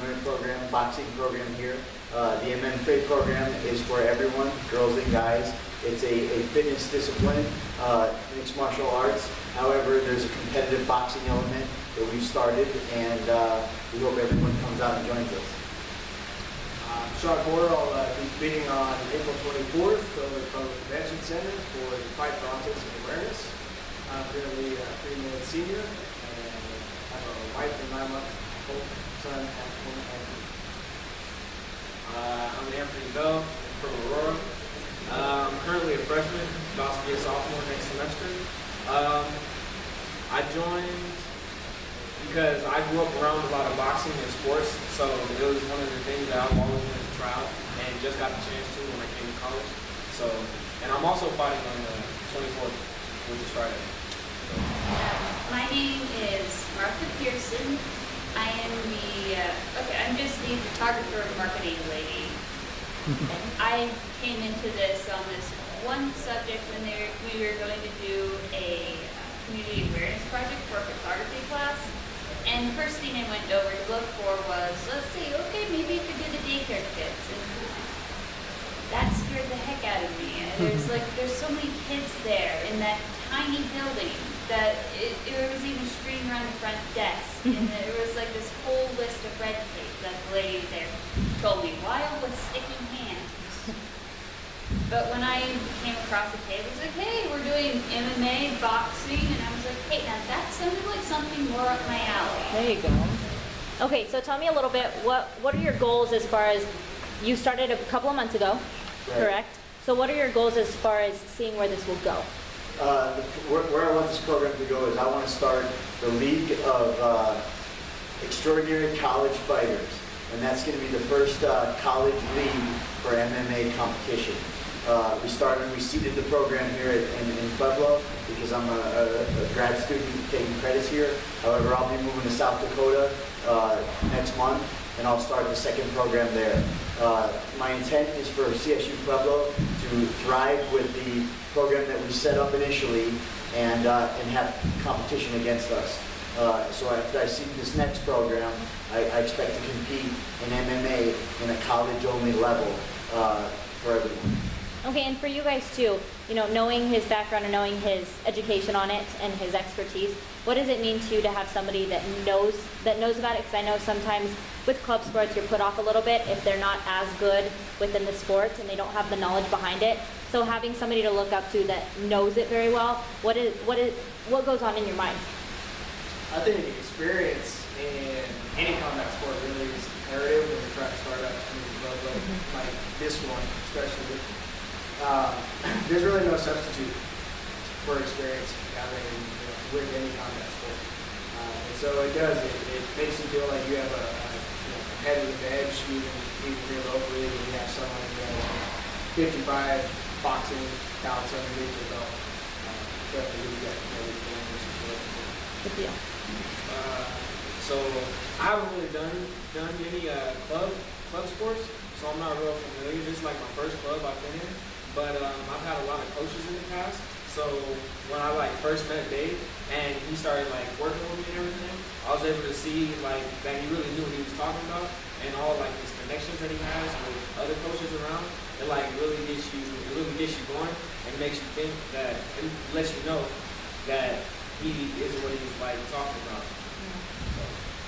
MMA program, boxing program here. The MMA program is for everyone, girls and guys. It's a fitness discipline, mixed martial arts. However, there's a competitive boxing element that we've started, and we hope everyone comes out and joins us. Sean Porter will be competing on April 24th over at the Public Convention Center for the Fight for Autism Awareness. I'm currently a 3-month senior and have a wife and 9-month-old son at home. I'm Anthony Bell from Aurora. I'm currently a freshman, about to be a sophomore next semester. I joined because I grew up around a lot of boxing and sports, so it was one of the things that I've always wanted to try out and just got the chance to when I came to college. So, and I'm also fighting on the 24th, which is Friday. My name is Martha Pearson. I am I'm just the photographer and marketing lady. And I came into this on this one subject when we were going to do a community awareness project for a photography class. And the first thing I went over to look for was, let's see, okay, maybe you could do the daycare kids. And that scared the heck out of me. There's so many kids there in that tiny building that it was even screened around the front desk. And there was like this whole list of red tape that the lady there told me, wild with sticky hands. But when I came across the table, it was like, hey, we're doing MMA, boxing, and I was like, hey, now that sounded like something more up my alley. There you go. Okay, so tell me a little bit, what are your goals as far as, you started a couple of months ago, Right. correct? So what are your goals as far as seeing where this will go? Where I want this program to go is I want to start the League of Extraordinary College Fighters. And that's going to be the first college league for MMA competition. We seeded the program here in Pueblo because I'm a grad student taking credits here. However, I'll be moving to South Dakota next month, and I'll start the second program there. My intent is for CSU Pueblo to thrive with the program that we set up initially and have competition against us. So after I see this next program, I expect to compete in MMA in a college-only level for everyone. Okay, and for you guys too, you know, knowing his background and knowing his education on it and his expertise, what does it mean to you to have somebody that knows about it? Because I know sometimes with club sports you're put off a little bit if they're not as good within the sport and they don't have the knowledge behind it. So having somebody to look up to that knows it very well, what goes on in your mind? I think experience in any combat sport really is imperative when you're trying to start up community club like this one, especially. There's really no substitute for experience with any combat sport. And so it does. It makes you feel like you have a competitive edge, even here locally. When you have someone who has 55 boxing bouts underneath their belt. Definitely get Good deal. So I haven't really done any club sports, so I'm not real familiar. This is like my first club I've been in, but I've had a lot of coaches in the past. So when I first met Dave and he started working with me and everything, I was able to see that he really knew what he was talking about and all his connections that he has with other coaches around. It really gets you going and makes you think that it lets you know that he is what he's talking about.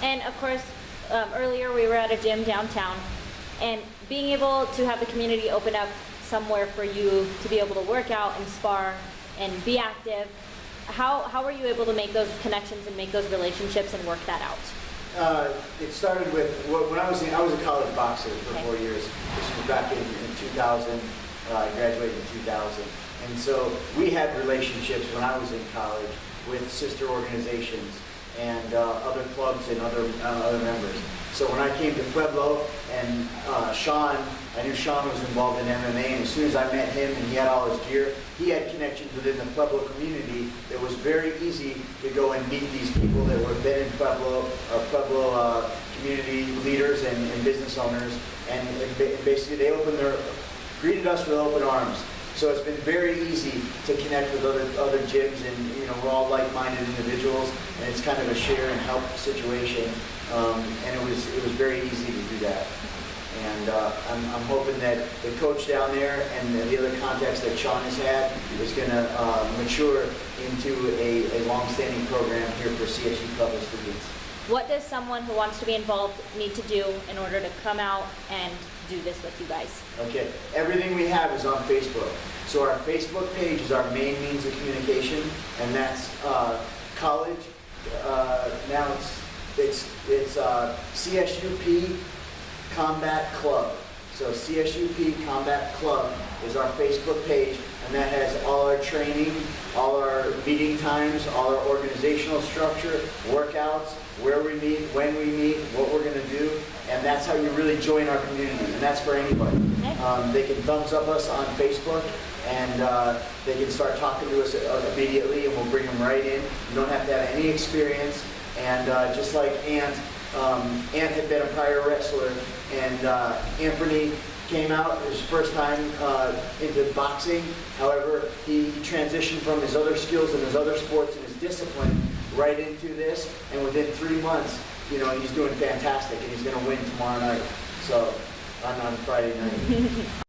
And of course, earlier we were at a gym downtown, and being able to have the community open up somewhere for you to be able to work out and spar and be active, how were you able to make those connections and make those relationships and work that out? It started with when I was a college boxer for 4 years. This was back in 2000. I graduated in 2000, and so we had relationships when I was in college with sister organizations and other clubs and other members. So when I came to Pueblo and I knew Sean was involved in MMA, and as soon as I met him and he had all his gear, he had connections within the Pueblo community. It was very easy to go and meet these people that were then in Pueblo, community leaders and business owners, and basically they greeted us with open arms. So it's been very easy to connect with other gyms, and we're all like-minded individuals, and it's kind of a share and help situation. And it was very easy that. And I'm hoping that the coach down there and the other contacts that Sean has had is going to mature into a long-standing program here for CSU Public students. What does someone who wants to be involved need to do in order to come out and do this with you guys? Okay, everything we have is on Facebook. So our Facebook page is our main means of communication, and that's college. Now it's CSUP Combat Club. So CSUP Combat Club is our Facebook page, and that has all our training, all our meeting times, all our organizational structure, workouts, where we meet, when we meet, what we're going to do, and that's how you really join our community, and that's for anybody. They can thumbs up us on Facebook, and they can start talking to us immediately, and we'll bring them right in. You don't have to have any experience, and just like Ant had been a prior wrestler, and Anthony came out his first time into boxing. However, he transitioned from his other skills and his other sports and his discipline right into this, and within 3 months, you know, he's doing fantastic, and he's going to win tomorrow night. So, on Friday night.